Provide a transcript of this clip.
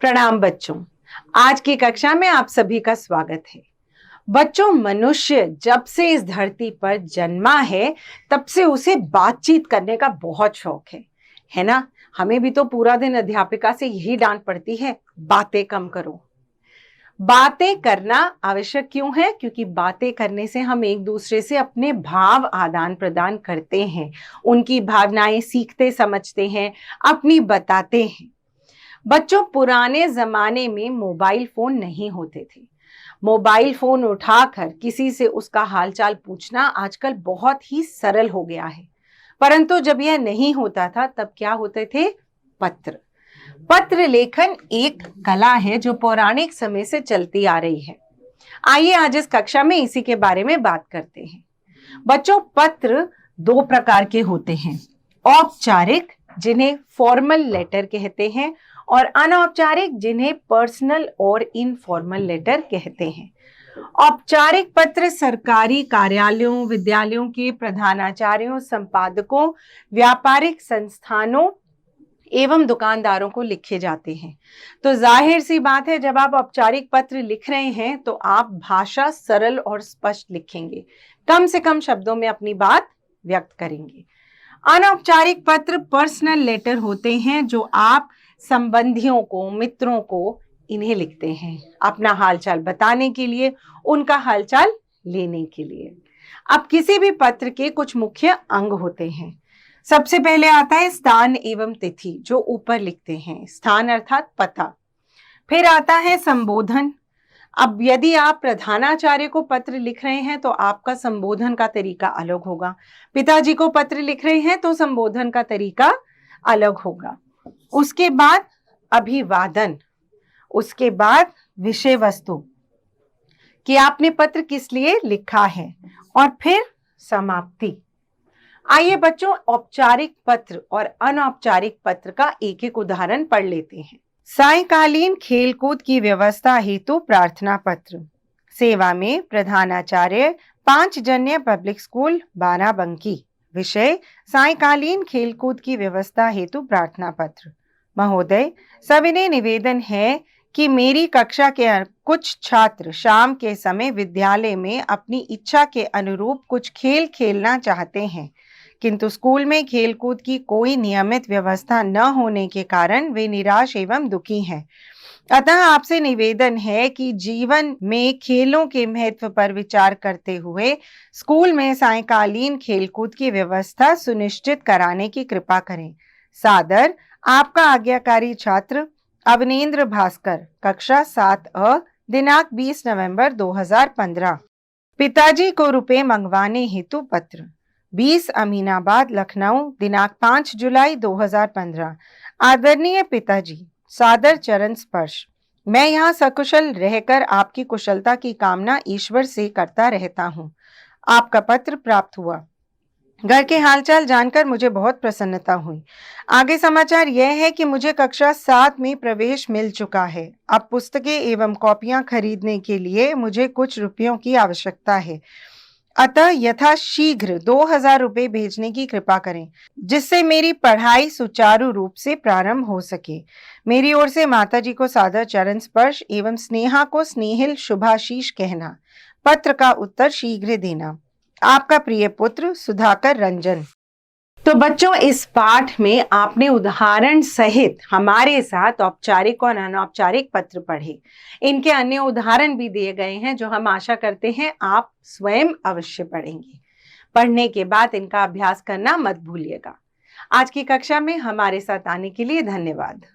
प्रणाम बच्चों। आज की कक्षा में आप सभी का स्वागत है। बच्चों, मनुष्य जब से इस धरती पर जन्मा है तब से उसे बातचीत करने का बहुत शौक है ना? हमें भी तो पूरा दिन अध्यापिका से यही डांट पड़ती है, बातें कम करो। बातें करना आवश्यक क्यों है? क्योंकि बातें करने से हम एक दूसरे से अपने भाव आदान प्रदान करते हैं, उनकी भावनाएं सीखते समझते हैं, अपनी बताते हैं। बच्चों, पुराने जमाने में मोबाइल फोन नहीं होते थे। मोबाइल फोन उठाकर किसी से उसका हालचाल पूछना आजकल बहुत ही सरल हो गया है। परंतु जब यह नहीं होता था तब क्या होते थे? पत्र। पत्र लेखन एक कला है जो पौराणिक समय से चलती आ रही है। आइए आज इस कक्षा में इसी के बारे में बात करते हैं। बच्चों, पत्र दो प्रकार के होते हैं। औपचारिक, जिन्हें फॉर्मल लेटर कहते हैं, और अनौपचारिक, जिन्हें पर्सनल और इनफॉर्मल लेटर कहते हैं। औपचारिक पत्र सरकारी कार्यालयों, विद्यालयों के प्रधानाचार्यों, संपादकों, व्यापारिक संस्थानों एवं दुकानदारों को लिखे जाते हैं। तो जाहिर सी बात है, जब आप औपचारिक पत्र लिख रहे हैं तो आप भाषा सरल और स्पष्ट लिखेंगे, कम से कम शब्दों में अपनी बात व्यक्त करेंगे। अनौपचारिक पत्र पर्सनल लेटर होते हैं जो आप संबंधियों को, मित्रों को इन्हें लिखते हैं अपना हालचाल बताने के लिए, उनका हालचाल लेने के लिए। अब किसी भी पत्र के कुछ मुख्य अंग होते हैं। सबसे पहले आता है स्थान एवं तिथि, जो ऊपर लिखते हैं, स्थान अर्थात पता। फिर आता है संबोधन। अब यदि आप प्रधानाचार्य को पत्र लिख रहे हैं तो आपका संबोधन का तरीका अलग होगा। पिताजी को पत्र लिख रहे हैं तो संबोधन का तरीका अलग होगा। उसके बाद अभिवादन, उसके बाद विषय वस्तु कि आपने पत्र किस लिए लिखा है, और फिर समाप्ति। आइए बच्चों, औपचारिक पत्र और अनौपचारिक पत्र का एक एक उदाहरण पढ़ लेते हैं। सायंकालीन खेलकूद की व्यवस्था हेतु प्रार्थना पत्र। सेवा में प्रधानाचार्य, 5 जन्य पब्लिक स्कूल, बाराबंकी। विषय सायंकालीन खेलकूद की व्यवस्था हेतु प्रार्थना पत्र। महोदय, सविनय निवेदन है कि मेरी कक्षा के कुछ छात्र शाम के समय विद्यालय में अपनी इच्छा के अनुरूप कुछ खेल खेलना चाहते हैं, किंतु स्कूल में खेलकूद की कोई नियमित व्यवस्था न होने के कारण वे निराश एवं दुखी हैं। अतः आपसे निवेदन है कि जीवन में खेलों के महत्व पर विचार करते हुए स्कूल में सायंकालीन खेलकूद की व्यवस्था सुनिश्चित कराने की कृपा करें। सादर, आपका आज्ञाकारी छात्र अवनेंद्र भास्कर, कक्षा 7A, दिनांक 20 नवंबर 2015। पिताजी को रुपए मंगवाने हेतु पत्र। 20 अमीनाबाद, लखनऊ, दिनांक 5 जुलाई 2015। आदरणीय पिताजी, सादर चरण स्पर्श। मैं यहाँ सकुशल रहकर आपकी कुशलता की कामना ईश्वर से करता रहता हूँ। आपका पत्र प्राप्त हुआ। घर के हालचाल जानकर मुझे बहुत प्रसन्नता हुई। आगे समाचार यह है कि मुझे कक्षा 7 में प्रवेश मिल चुका है। अब पुस्तकें एवं कॉपियां खरीदने के लिए मुझे कुछ रुपयों की आवश्यकता है, अतः यथाशीघ्र 2000 रुपये भेजने की कृपा करें, जिससे मेरी पढ़ाई सुचारू रूप से प्रारंभ हो सके। मेरी ओर से माताजी को सादर चरण स्पर्श एवं स्नेहा को स्नेहिल शुभाशीष कहना। पत्र का उत्तर शीघ्र देना। आपका प्रिय पुत्र सुधाकर रंजन। तो बच्चों, इस पाठ में आपने उदाहरण सहित हमारे साथ औपचारिक और अनौपचारिक पत्र पढ़े। इनके अन्य उदाहरण भी दिए गए हैं जो हम आशा करते हैं आप स्वयं अवश्य पढ़ेंगे। पढ़ने के बाद इनका अभ्यास करना मत भूलिएगा। आज की कक्षा में हमारे साथ आने के लिए धन्यवाद।